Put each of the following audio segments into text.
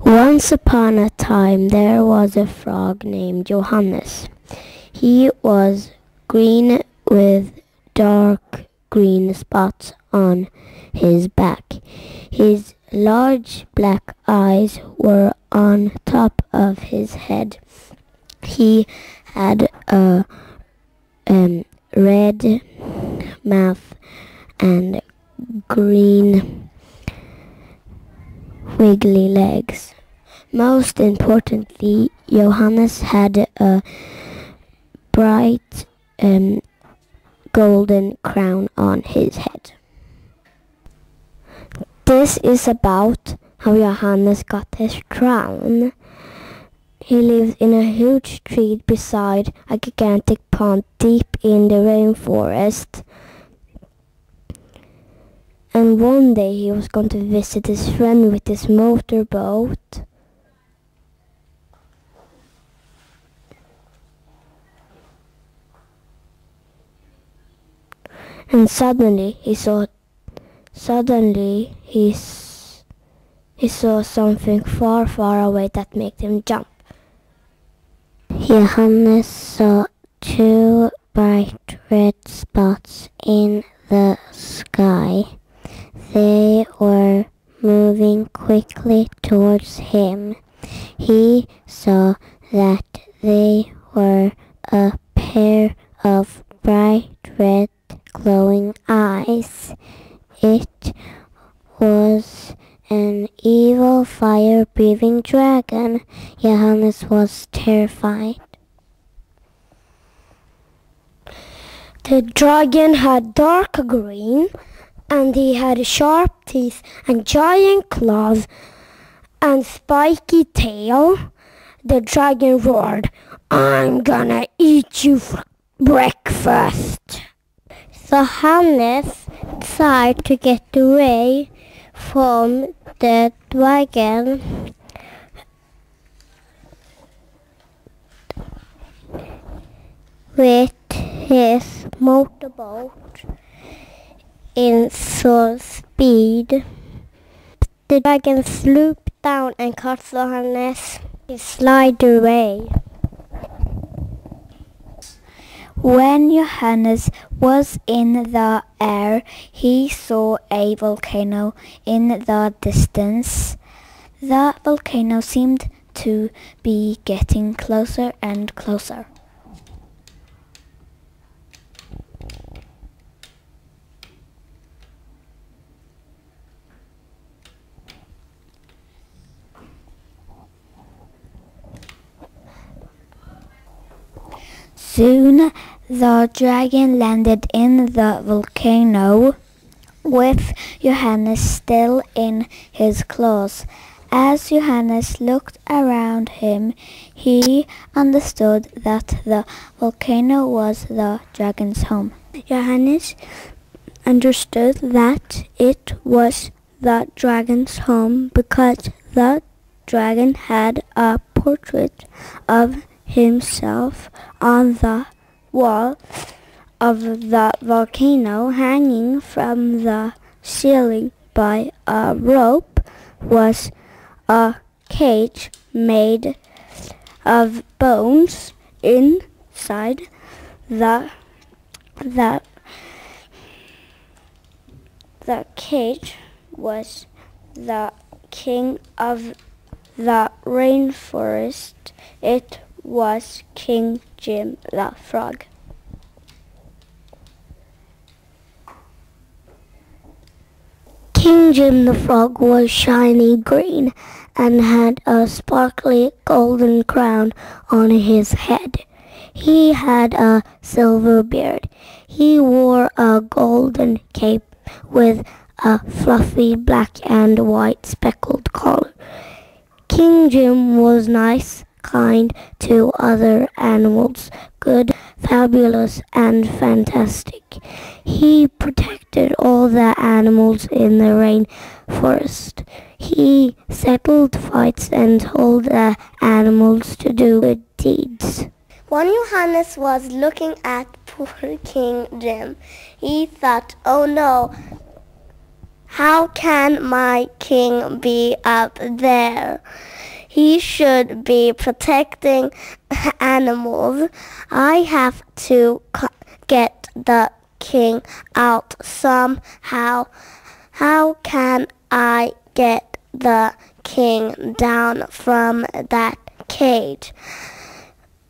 Once upon a time there was a frog named Johannes. He was green with dark green spots on his back. His large black eyes were on top of his head. He had a red mouth and green wiggly legs. Most importantly, Johannes had a bright golden crown on his head. This is about how Johannes got his crown. He lived in a huge tree beside a gigantic pond deep in the rainforest. And one day he was going to visit his friend with his motorboat. And suddenly he saw something far, far away that made him jump. Johannes saw two bright red spots in the sky. They were moving quickly towards him. He saw that they were a pair of bright red glowing eyes. It was an evil fire-breathing dragon. Johannes was terrified. The dragon had dark green, and he had sharp teeth and giant claws and spiky tail. The dragon roared, "I'm gonna eat you for breakfast." Johannes tried to get away from the dragon. With his motorboat in full speed. The dragon swooped down and caught Johannes. He slid away. When Johannes was in the air, he saw a volcano in the distance. The volcano seemed to be getting closer and closer. Soon the dragon landed in the volcano with Johannes still in his claws. As Johannes looked around him, he understood that the volcano was the dragon's home. Johannes understood that it was the dragon's home because the dragon had a portrait of himself on the wall of the volcano. Hanging from the ceiling by a rope was a cage made of bones. Inside the cage was the king of the rainforest. It was King Jim the Frog. King Jim the Frog was shiny green and had a sparkly golden crown on his head. He had a silver beard. He wore a golden cape with a fluffy black and white speckled collar. King Jim was nice, kind to other animals, good, fabulous, and fantastic. He protected all the animals in the rainforest. He settled fights and told the animals to do good deeds. When Johannes was looking at poor King Jim, he thought, "Oh no, How can my king be up there? He should be protecting animals. I have to get the king out somehow. How can I get the king down from that cage?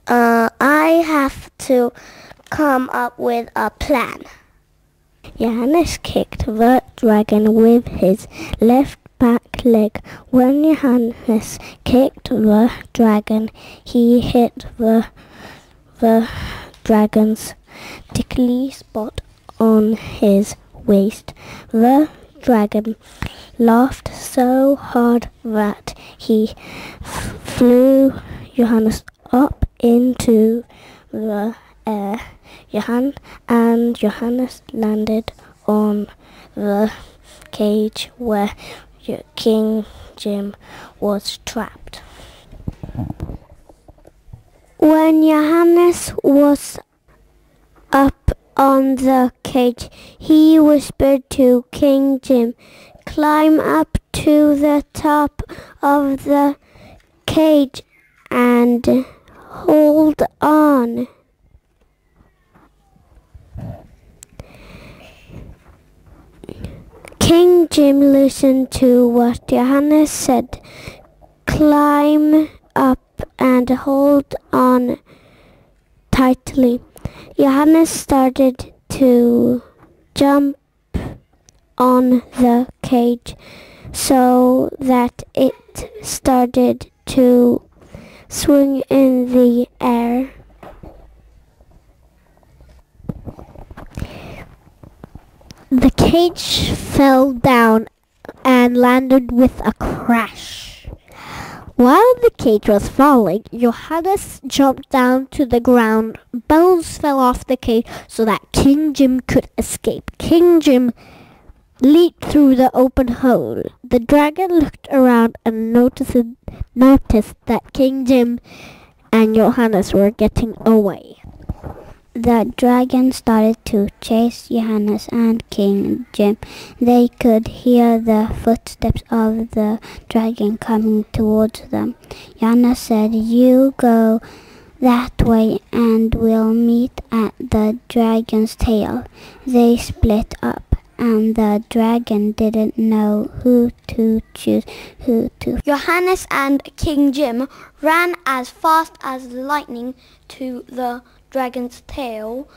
I have to come up with a plan. Johannes kicked the dragon with his left back leg. When Johannes kicked the dragon, he hit the dragon's tickly spot on his waist. The dragon laughed so hard that he flew Johannes up into the air. Johannes landed on the cage where King Jim was trapped. When Johannes was up on the cage, he whispered to King Jim, "Climb up to the top of the cage and hold on." King Jim listened to what Johannes said. Climb up and hold on tightly. Johannes started to jump on the cage so that it started to swing in the air. The cage fell down and landed with a crash. While the cage was falling, Johannes jumped down to the ground. Bones fell off the cage so that King Jim could escape. King Jim leaped through the open hole. The dragon looked around and noticed that King Jim and Johannes were getting away. The dragon started to chase Johannes and King Jim. They could hear the footsteps of the dragon coming towards them. Johannes said, "You go that way and we'll meet at the dragon's tail." They split up, and the dragon didn't know who to choose. Johannes and King Jim ran as fast as lightning to the dragon's tail.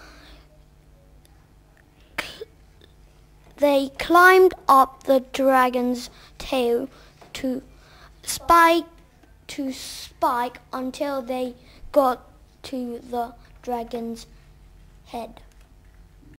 They climbed up the dragon's tail to spike until they got to the dragon's head.